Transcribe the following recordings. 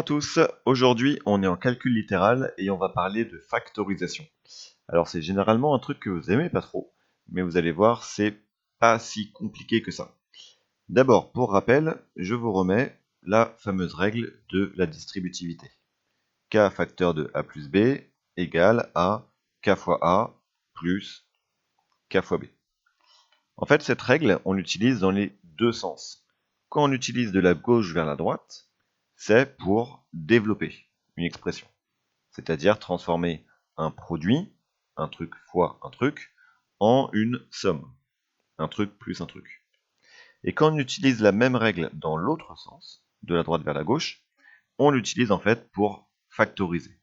tous, aujourd'hui on est en calcul littéral et on va parler de factorisation. Alors c'est généralement un truc que vous aimez pas trop, mais vous allez voir c'est pas si compliqué que ça. D'abord, pour rappel, je vous remets la fameuse règle de la distributivité. K facteur de A plus B égale à K fois A plus K fois B. En fait, cette règle, on l'utilise dans les deux sens. Quand on l'utilise de la gauche vers la droite, c'est pour développer une expression. C'est-à-dire transformer un produit, un truc fois un truc, en une somme. Un truc plus un truc. Et quand on utilise la même règle dans l'autre sens, de la droite vers la gauche, on l'utilise en fait pour factoriser.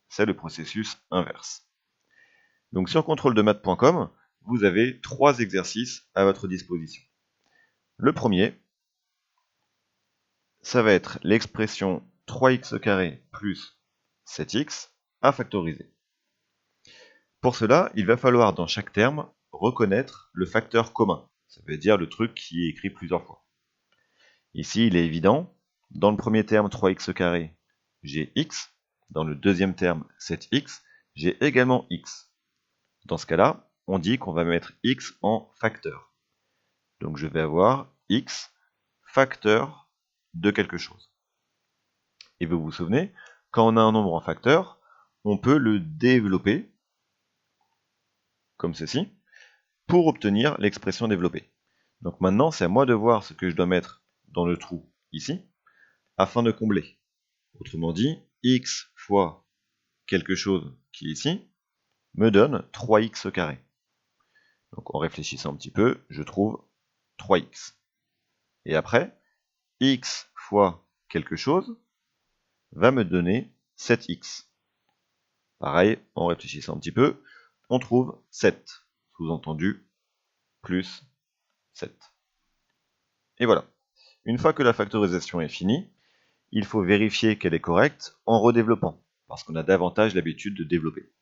C'est le processus inverse. Donc sur contrôle-de-maths.com, vous avez 3 exercices à votre disposition. Le premier, ça va être l'expression 3x carré plus 7x à factoriser. Pour cela, il va falloir dans chaque terme reconnaître le facteur commun. Ça veut dire le truc qui est écrit plusieurs fois. Ici, il est évident, dans le premier terme 3x carré, j'ai x. Dans le deuxième terme 7x, j'ai également x. Dans ce cas-là, on dit qu'on va mettre x en facteur. Donc je vais avoir x facteur de quelque chose. Et vous vous souvenez, quand on a un nombre en facteur, on peut le développer, comme ceci, pour obtenir l'expression développée. Donc maintenant, c'est à moi de voir ce que je dois mettre dans le trou ici, afin de combler. Autrement dit, x fois quelque chose qui est ici, me donne 3x carré. Donc en réfléchissant un petit peu, je trouve 3x. Et après, x fois quelque chose va me donner 7x. Pareil, en réfléchissant un petit peu, on trouve 7, sous-entendu, plus 7. Et voilà. Une fois que la factorisation est finie, il faut vérifier qu'elle est correcte en redéveloppant, parce qu'on a davantage l'habitude de développer.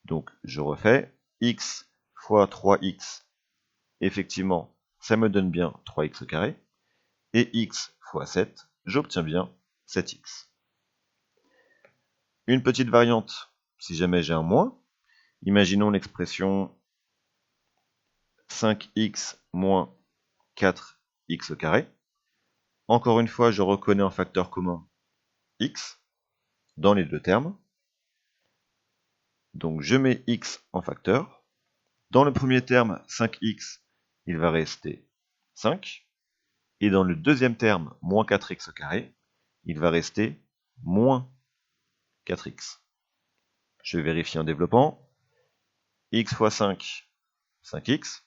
Donc je refais, x fois 3x, effectivement, ça me donne bien 3x carré, et x fois 7, j'obtiens bien 7x. Une petite variante, si jamais j'ai un moins, imaginons l'expression 5x moins 4x carré. Encore une fois, je reconnais un facteur commun x dans les deux termes. Donc je mets x en facteur. Dans le premier terme, 5x, il va rester 5. Et dans le deuxième terme, moins 4x carré, il va rester moins 4x. Je vérifie en développant. X fois 5, 5x.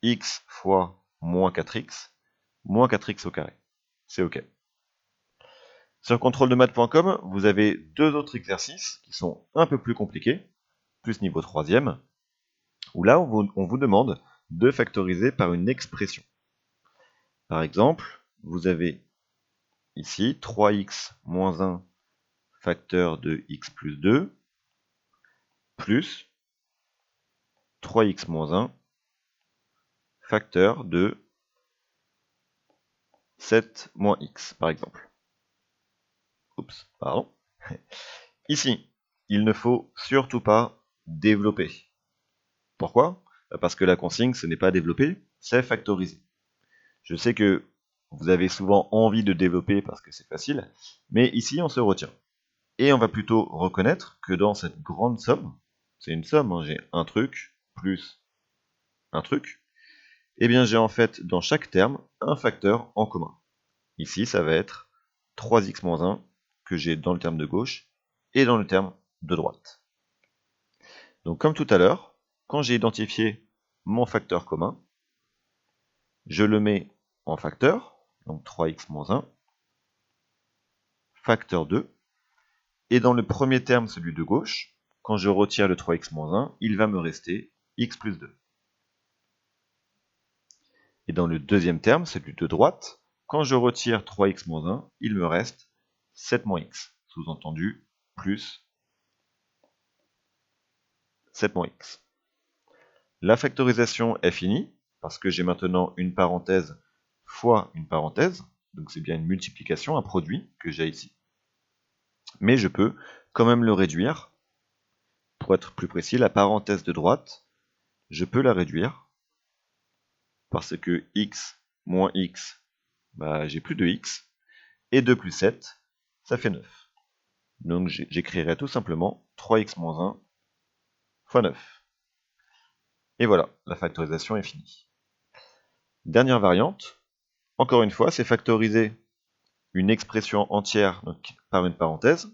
X fois moins 4x, moins 4x au carré. C'est OK. Sur contrôle-de-maths.com, vous avez deux autres exercices qui sont un peu plus compliqués, plus niveau 3e, où là, on vous demande de factoriser par une expression. Par exemple, vous avez ici 3x moins 1 facteur de x plus 2 plus 3x moins 1 facteur de 7 moins x, par exemple. Oups, pardon. Ici, il ne faut surtout pas développer. Pourquoi? Parce que la consigne, ce n'est pas développer, c'est factoriser. Je sais que vous avez souvent envie de développer parce que c'est facile, mais ici, on se retient. Et on va plutôt reconnaître que dans cette grande somme, c'est une somme, hein, j'ai un truc plus un truc, et bien j'ai en fait dans chaque terme un facteur en commun. Ici, ça va être 3x moins 1 que j'ai dans le terme de gauche et dans le terme de droite. Donc comme tout à l'heure, quand j'ai identifié mon facteur commun, je le mets en facteur, donc 3x moins 1, facteur 2, et dans le premier terme, celui de gauche, quand je retire le 3x moins 1, il va me rester x plus 2. Et dans le deuxième terme, celui de droite, quand je retire 3x moins 1, il me reste 7 moins x, sous-entendu plus 7 moins x. La factorisation est finie, parce que j'ai maintenant une parenthèse fois une parenthèse, donc c'est bien une multiplication, un produit que j'ai ici. Mais je peux quand même le réduire. Pour être plus précis, la parenthèse de droite, je peux la réduire. Parce que x moins x, j'ai plus de x. Et 2 plus 7, ça fait 9. Donc j'écrirai tout simplement 3x moins 1 fois 9. Et voilà, la factorisation est finie. Dernière variante, encore une fois, c'est factoriser une expression entière donc, par une parenthèse,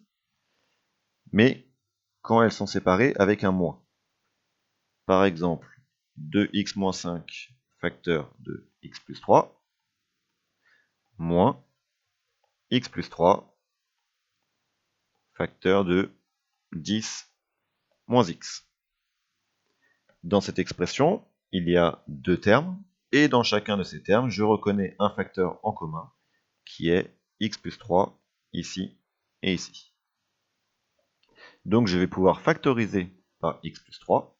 mais quand elles sont séparées avec un moins. Par exemple, 2x moins 5 facteur de x plus 3, moins x plus 3 facteur de 10 moins x. Dans cette expression, il y a deux termes, et dans chacun de ces termes, je reconnais un facteur en commun, qui est x plus 3, ici et ici. Donc je vais pouvoir factoriser par x plus 3,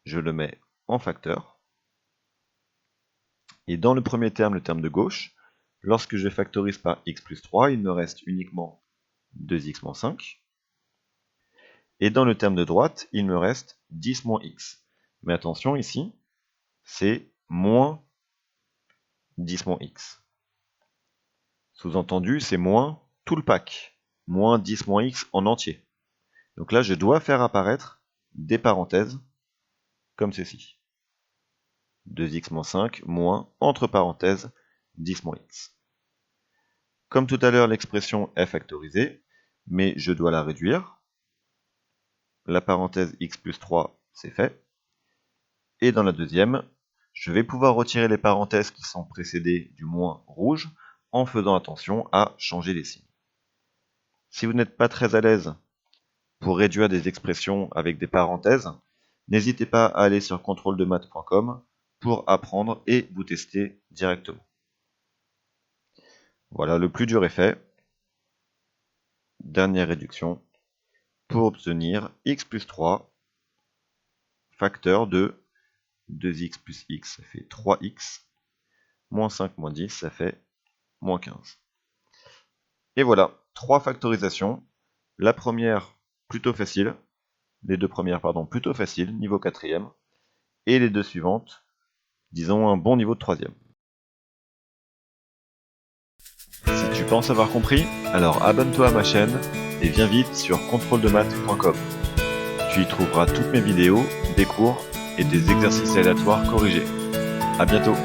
je le mets en facteur, et dans le premier terme, le terme de gauche, lorsque je factorise par x plus 3, il me reste uniquement 2x moins 5, et dans le terme de droite, il me reste 10 moins x. Mais attention ici, c'est moins 10 moins x. Sous-entendu, c'est moins tout le pack, moins 10 moins x en entier. Donc là, je dois faire apparaître des parenthèses, comme ceci. 2x moins 5, moins, entre parenthèses, 10 moins x. Comme tout à l'heure, l'expression est factorisée, mais je dois la réduire. La parenthèse x plus 3, c'est fait. Et dans la deuxième, je vais pouvoir retirer les parenthèses qui sont précédées du moins rouge en faisant attention à changer les signes. Si vous n'êtes pas très à l'aise pour réduire des expressions avec des parenthèses, n'hésitez pas à aller sur contrôledemaths.com pour apprendre et vous tester directement. Voilà, le plus dur est fait. Dernière réduction pour obtenir x plus 3 facteur de 2x plus x, ça fait 3x, moins 5 moins 10, ça fait moins 15. Et voilà, 3 factorisations. La première, plutôt facile. Les deux premières, pardon, plutôt faciles, niveau 4e. Et les deux suivantes, disons un bon niveau de 3e. Si tu penses avoir compris, alors abonne-toi à ma chaîne et viens vite sur contrôledemaths.com. Tu y trouveras toutes mes vidéos, des cours et des exercices aléatoires corrigés. A bientôt!